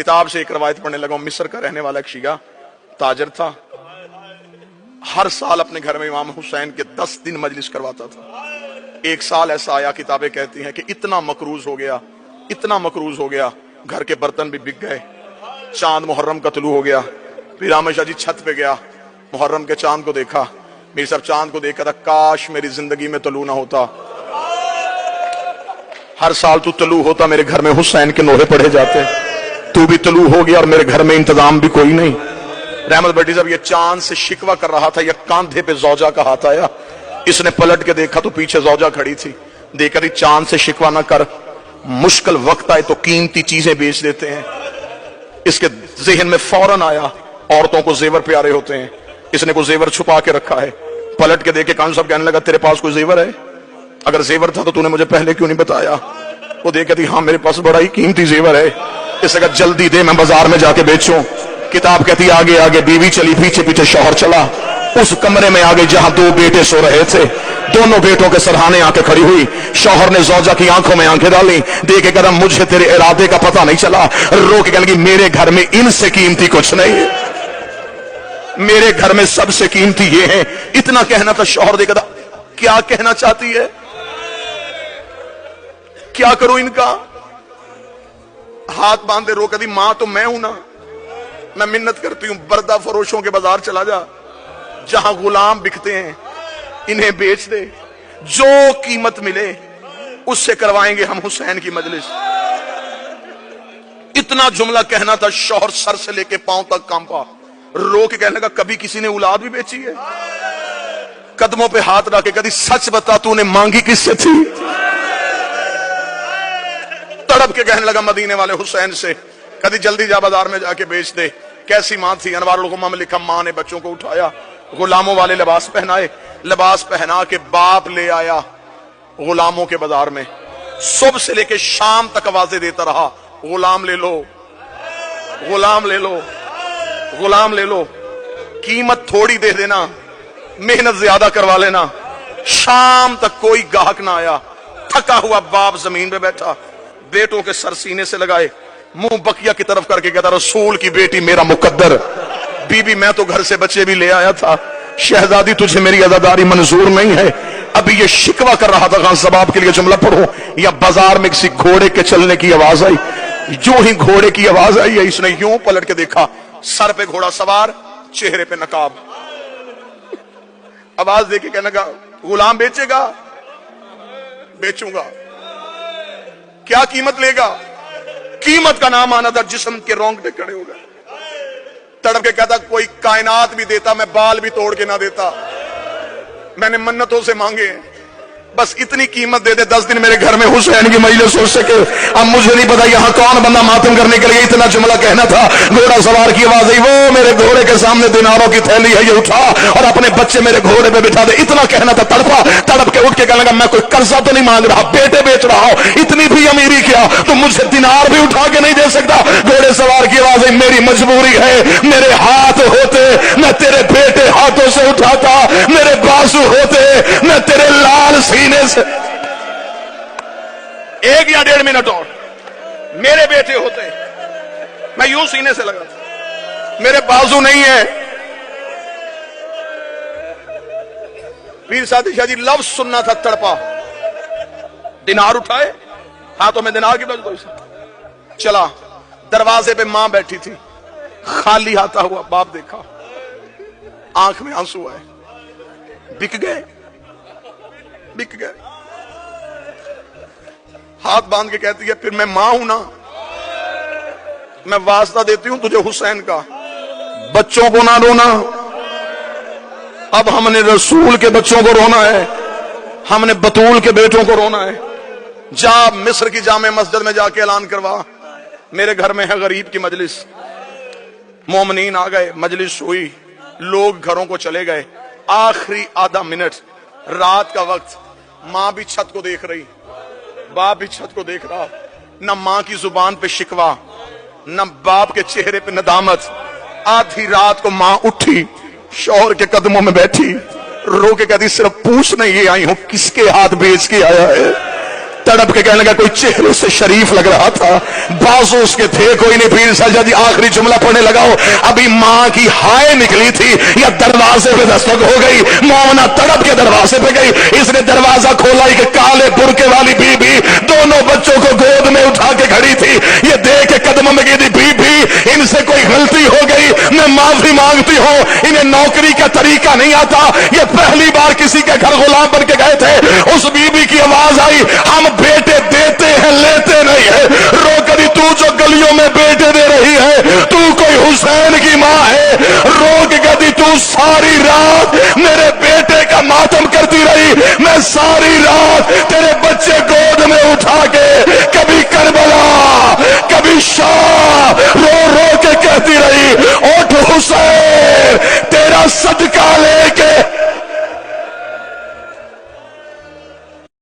किताब से एक रवायत पढ़ने लगा, मिस्र का रहने वाला एक शिया ताजर था। हर साल अपने घर में इमाम हुसैन के 10 दिन मजलिस करवाता था। एक साल ऐसा आया, किताबें कहती हैं कि इतना मकरूज हो गया, इतना मकरूज हो गया, घर के बर्तन भी बिक गए। चांद मुहर्रम का तुलू हो गया। फिर आमिर शाह जी छत पे गया, मुहर्रम के चांद को देखा। मेरे साहब चांद को देखा था, काश मेरी जिंदगी में तलू ना होता, हर साल तू तलू होता, मेरे घर में हुसैन के नोहे पढ़े जाते। तू भी तलू हो गया और मेरे घर में इंतजाम भी कोई नहीं। रहमत भट्टी साहब ये चांद से शिकवा कर रहा था, ये कांधे पे जौजा का हाथ आया। इसने पलट के देखा तो पीछे जौजा खड़ी थी। देखा चांद से शिकवा ना कर, मुश्किल वक्त आए तो कीमती चीजें बेच देते हैं। इसके जहन में फौरन आया, औरतों को जेवर प्यारे होते हैं, इसने को जेवर छुपा के रखा है। पलट के देखे, कान साहब कहने लगा तेरे पास कोई जेवर है? अगर जेवर था तो तूने मुझे पहले क्यों नहीं बताया? वो देख कहती हाँ मेरे पास बड़ा ही कीमती जेवर है। इसने कहा जल्दी दे, मैं बाजार में जाके बेचूं। किताब कहती आगे आगे बीवी चली, पीछे पीछे शौहर चला। उस कमरे में आ गई जहां 2 बेटे सो रहे थे। दोनों बेटों के सरहाने आके खड़ी हुई। शौहर ने जौजा की आंखों में आंखें डाली, देखे कदम मुझे तेरे इरादे का पता नहीं चला। रो के कहने लगी मेरे घर में इनसे कीमती कुछ नहीं है, मेरे घर में सबसे कीमती ये है। इतना कहना था। शौहर देखा था क्या कहना चाहती है, क्या करूं इनका? हाथ बांधे रो कहती मां तो मैं हूं ना, मैं मिन्नत करती हूं बर्दा फरोशों के बाजार चला जा, जहां गुलाम बिकते हैं इन्हें बेच दे, जो कीमत मिले उससे करवाएंगे हम हुसैन की मजलिस। इतना जुमला कहना था। शौहर सर से लेके पांव तक कांपा, रो के कहने लगा कभी किसी ने औलाद भी बेची है? कदमों पे हाथ रख के कभी सच बता तूने मांगी किससे थी? तड़प के कहने लगा मदीने वाले हुसैन से, कभी जल्दी जा बाजार में जाके बेच दे। कैसी मां थी? अनवारुल गुम्मा में लिखा मां ने बच्चों को उठाया, गुलामों वाले लिबास पहनाए, लिबास पहना के बाप ले आया गुलामों के बाजार में। सुबह से लेके शाम तक आवाजें देता रहा, गुलाम ले लो, गुलाम ले लो, गुलाम ले लो, कीमत थोड़ी दे देना, मेहनत ज्यादा करवा लेना। शाम तक कोई गाहक ना आया। थका हुआ बाप जमीन पे बैठा, बेटों के सर सीने से लगाए, मुंह बकिया की तरफ करके कहता रसूल की बेटी मेरा मुकद्दर। बीबी मैं तो घर से बच्चे भी ले आया था, शहजादी तुझे मेरी अदादारी मंजूर नहीं है। अभी ये शिकवा कर रहा था, खान सबाब के लिए जुमला पढ़ो, या बाजार में किसी घोड़े के चलने की आवाज आई। जो ही घोड़े की आवाज आई है, इसने यूं पलट के देखा, सर पे घोड़ा सवार, चेहरे पे नकाब। आवाज देके कहने लगा गुलाम बेचेगा? बेचूंगा। क्या कीमत लेगा? कीमत का नाम आना था, जिस्म के रोंगटे खड़े हो गए। तड़प के कहता कोई कायनात भी देता, मैं बाल भी तोड़ के ना देता, मैंने मन्नतों से मांगे, बस इतनी कीमत दे दे 10 दिन मेरे घर में हुसैन की मजलिस हो सके। अब मुझे नहीं पता यहां कौन बंदा मातम करने के लिए इतना जुमला कहना था। घोड़ा सवार की आवाज आई, वो मेरे घोड़े के सामने दिनारों की थैली है, ये उठा और अपने बच्चे मेरे घोड़े पे बिठा दे। इतना कहना था। तड़पा, तड़प के उठ के कहने लगा मैं कोई कर्जा तो नहीं मांग रहा, बेटे बेच रहा हूं, इतनी भी अमीरी क्या तो मुझे दिनार भी उठा के नहीं दे सकता? घोड़े सवार की आवाज आई, मेरी मजबूरी है, मेरे हाथ होते मैं तेरे बेटे हाथों से उठाता, मेरे बाजू होते मैं तेरे लाल सीने से। 1 या 1.5 मिनट और मेरे बेटे होते मैं यूं सीने से लगा, मेरे बाजू नहीं है। पीर सादी शाह जी लफ्ज सुनना था। तड़पा, दिनार उठाए, हाथों में दिनार की वजह से चला। दरवाजे पे मां बैठी थी, खाली आता हुआ बाप देखा, आंख में आंसू आए। बिक गए, बिक गए। हाथ बांध के कहती है फिर मैं मां हूं ना, मैं वास्ता देती हूं तुझे हुसैन का, बच्चों को ना रोना। अब हमने रसूल के बच्चों को रोना है, हमने बतूल के बेटों को रोना है। जा मिस्र की जामे मस्जिद में जाके ऐलान करवा, मेरे घर में है गरीब की मजलिस। मोमिनीन आ गए, मजलिस हुई, लोग घरों को चले गए। आखिरी आधा मिनट, रात का वक्त, मां भी छत को देख रही, बाप भी छत को देख रहा। न मां की जुबान पे शिकवा, न बाप के चेहरे पे नदामत। आधी रात को मां उठी, शौहर के कदमों में बैठी, रो के कहती सिर्फ पूछने ये आई हूं किसके हाथ बेच के आया है। तड़प के कहने लगा, कोई चेहरे से शरीफ लग रहा था, बाजू उसके थे कोई नहीं। पीर साहब जी आखिरी जुमला पढ़ने लगाओ, अभी माँ की हाय निकली थी या दरवाजे पे दस्तक हो गई, मोमना तड़प के दरवाजे पे गई। इसने दरवाजा खोला, एक काले बुरके वाली बीबी दोनों बच्चों को गोद में उठा के खड़ी थी। ये देख के कदम में गिरी, बीबी इनसे कोई गलती हो गई, मैं माफी मांगती हूँ, इन्हें नौकरी का तरीका नहीं आता, ये पहली बार किसी के घर गुलाम बन के गए थे। उस बीबी की आवाज आई, हम बेटे देते हैं लेते नहीं है। रो करी तू जो गलियों में बेटे दे रही है, तू कोई हुसैन की माँ है। रोक कदी तू सारी रात मेरे बेटे का मातम करती रही, मैं सारी रात तेरे बच्चे को